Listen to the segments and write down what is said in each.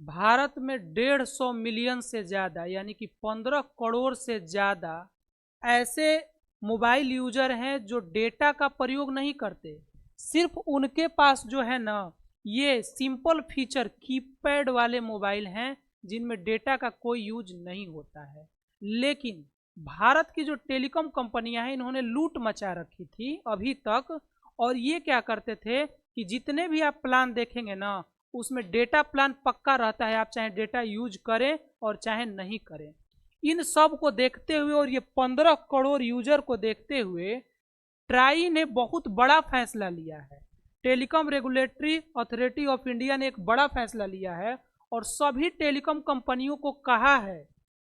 भारत में 150 मिलियन से ज़्यादा यानी कि 15 करोड़ से ज़्यादा ऐसे मोबाइल यूजर हैं जो डेटा का प्रयोग नहीं करते। सिर्फ उनके पास जो है ना, ये सिंपल फीचर कीपैड वाले मोबाइल हैं जिनमें डेटा का कोई यूज नहीं होता है। लेकिन भारत की जो टेलीकॉम कंपनियां हैं, इन्होंने लूट मचा रखी थी अभी तक। और ये क्या करते थे कि जितने भी आप प्लान देखेंगे ना, उसमें डेटा प्लान पक्का रहता है, आप चाहे डेटा यूज करें और चाहे नहीं करें। इन सब को देखते हुए और ये 15 करोड़ यूजर को देखते हुए ट्राई ने बहुत बड़ा फैसला लिया है। Telecom regulatory authority of India ने एक बड़ा फैसला लिया है और सभी टेलीकॉम कंपनियों को कहा है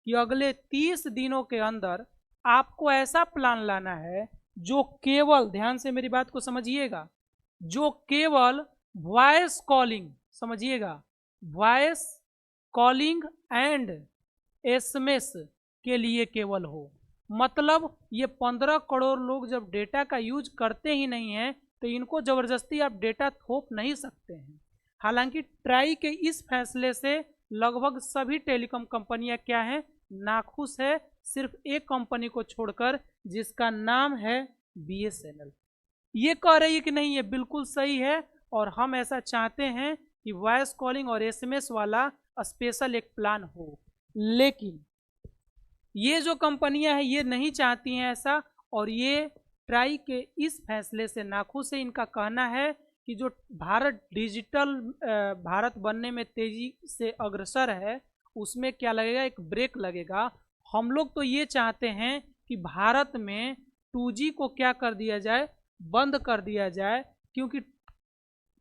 कि अगले 30 दिनों के अंदर आपको ऐसा प्लान लाना है जो केवल, ध्यान से मेरी बात को समझिएगा, जो केवल वॉइस कॉलिंग, समझिएगा, वॉइस कॉलिंग एंड एसएमएस के लिए केवल हो। मतलब ये 15 करोड़ लोग जब डेटा का यूज करते ही नहीं हैं तो इनको ज़बरदस्ती आप डेटा थोप नहीं सकते हैं। हालांकि ट्राई के इस फैसले से लगभग सभी टेलीकॉम कंपनियां क्या हैं, नाखुश है, सिर्फ एक कंपनी को छोड़कर जिसका नाम है बीएसएनएल। ये कह रही है कि नहीं, ये बिल्कुल सही है और हम ऐसा चाहते हैं कि वॉइस कॉलिंग और एसएमएस वाला स्पेशल एक प्लान हो। लेकिन ये जो कंपनियां हैं ये नहीं चाहती हैं ऐसा, और ये ट्राई के इस फैसले से नाखुश है। इनका कहना है कि जो भारत डिजिटल भारत बनने में तेजी से अग्रसर है, उसमें क्या लगेगा, एक ब्रेक लगेगा। हम लोग तो ये चाहते हैं कि भारत में 2G को क्या कर दिया जाए, बंद कर दिया जाए, क्योंकि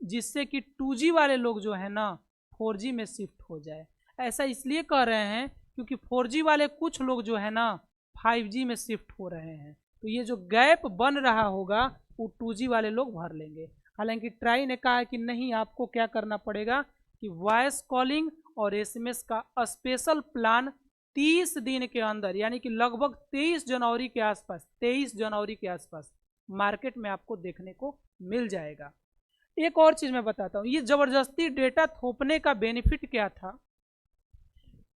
जिससे कि 2G वाले लोग जो है ना 4G में शिफ्ट हो जाए। ऐसा इसलिए कह रहे हैं क्योंकि 4G वाले कुछ लोग जो है ना 5G में शिफ्ट हो रहे हैं, तो ये जो गैप बन रहा होगा वो 2G वाले लोग भर लेंगे। हालांकि ट्राई ने कहा है कि नहीं, आपको क्या करना पड़ेगा कि वॉइस कॉलिंग और एसएमएस का स्पेशल प्लान 30 दिन के अंदर, यानी कि लगभग 23 जनवरी के आसपास मार्केट में आपको देखने को मिल जाएगा। एक और चीज मैं बताता हूँ, ये जबरदस्ती डेटा थोपने का बेनिफिट क्या था।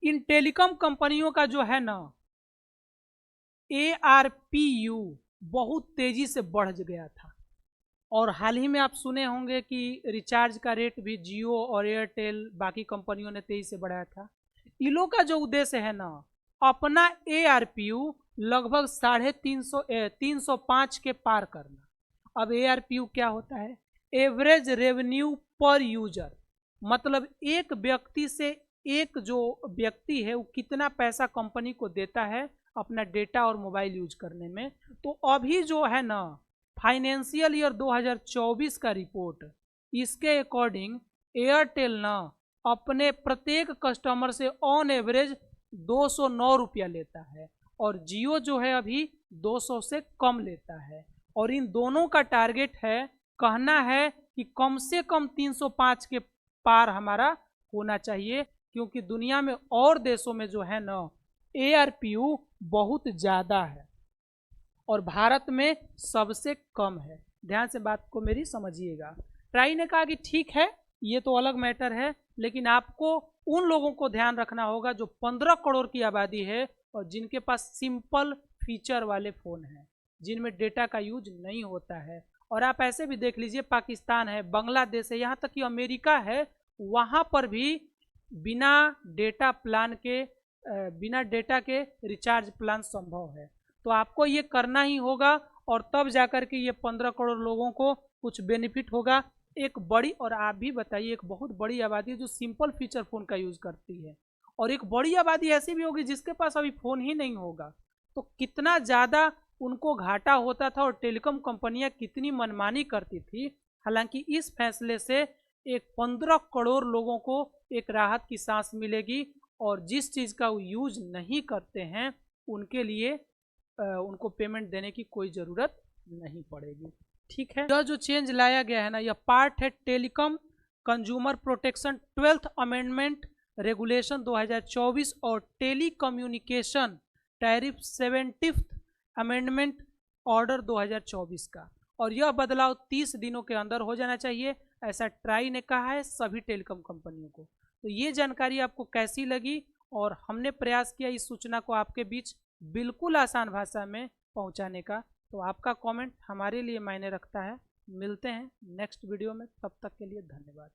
इन टेलीकॉम कंपनियों का जो है ना ARPU बहुत तेजी से बढ़ गया था, और हाल ही में आप सुने होंगे कि रिचार्ज का रेट भी जियो और एयरटेल बाकी कंपनियों ने तेजी से बढ़ाया था। इन लोग का जो उद्देश्य है ना, अपना ARPU लगभग 305 के पार करना। अब ARPU क्या होता है, एवरेज रेवेन्यू पर यूजर, मतलब एक व्यक्ति से एक जो व्यक्ति है वो कितना पैसा कंपनी को देता है अपना डेटा और मोबाइल यूज करने में। तो अभी जो है ना फाइनेंशियल ईयर 2024 का रिपोर्ट, इसके अकॉर्डिंग एयरटेल ना अपने प्रत्येक कस्टमर से ऑन एवरेज 209 रुपया लेता है, और जियो जो है अभी 200 से कम लेता है। और इन दोनों का टारगेट है, कहना है कि कम से कम 305 के पार हमारा होना चाहिए, क्योंकि दुनिया में और देशों में जो है ना ARPU बहुत ज़्यादा है और भारत में सबसे कम है। ध्यान से बात को मेरी समझिएगा। ट्राई ने कहा कि ठीक है, ये तो अलग मैटर है, लेकिन आपको उन लोगों को ध्यान रखना होगा जो 15 करोड़ की आबादी है और जिनके पास सिंपल फीचर वाले फ़ोन हैं, जिनमें डेटा का यूज नहीं होता है। और आप ऐसे भी देख लीजिए, पाकिस्तान है, बांग्लादेश है, यहाँ तक कि अमेरिका है, वहाँ पर भी बिना डेटा प्लान के बिना डेटा के रिचार्ज प्लान संभव है। तो आपको ये करना ही होगा और तब जाकर के ये 15 करोड़ लोगों को कुछ बेनिफिट होगा। एक बड़ी, और आप भी बताइए, एक बहुत बड़ी आबादी है जो सिंपल फीचर फ़ोन का यूज़ करती है, और एक बड़ी आबादी ऐसी भी होगी जिसके पास अभी फ़ोन ही नहीं होगा। तो कितना ज़्यादा उनको घाटा होता था और टेलीकॉम कंपनियां कितनी मनमानी करती थी। हालांकि इस फैसले से एक 15 करोड़ लोगों को एक राहत की सांस मिलेगी, और जिस चीज़ का वो यूज नहीं करते हैं उनके लिए उनको पेमेंट देने की कोई ज़रूरत नहीं पड़ेगी। ठीक है, यह जो चेंज लाया गया है ना, यह पार्ट है telecom consumer protection 12th amendment regulation 2024 और telecommunication tariff 70th amendment order 2024 का। और यह बदलाव 30 दिनों के अंदर हो जाना चाहिए। ऐसा ट्राई ने कहा है सभी टेलीकॉम कंपनियों को। तो ये जानकारी आपको कैसी लगी, और हमने प्रयास किया इस सूचना को आपके बीच बिल्कुल आसान भाषा में पहुंचाने का। तो आपका कमेंट हमारे लिए मायने रखता है। मिलते हैं नेक्स्ट वीडियो में, तब तक के लिए धन्यवाद।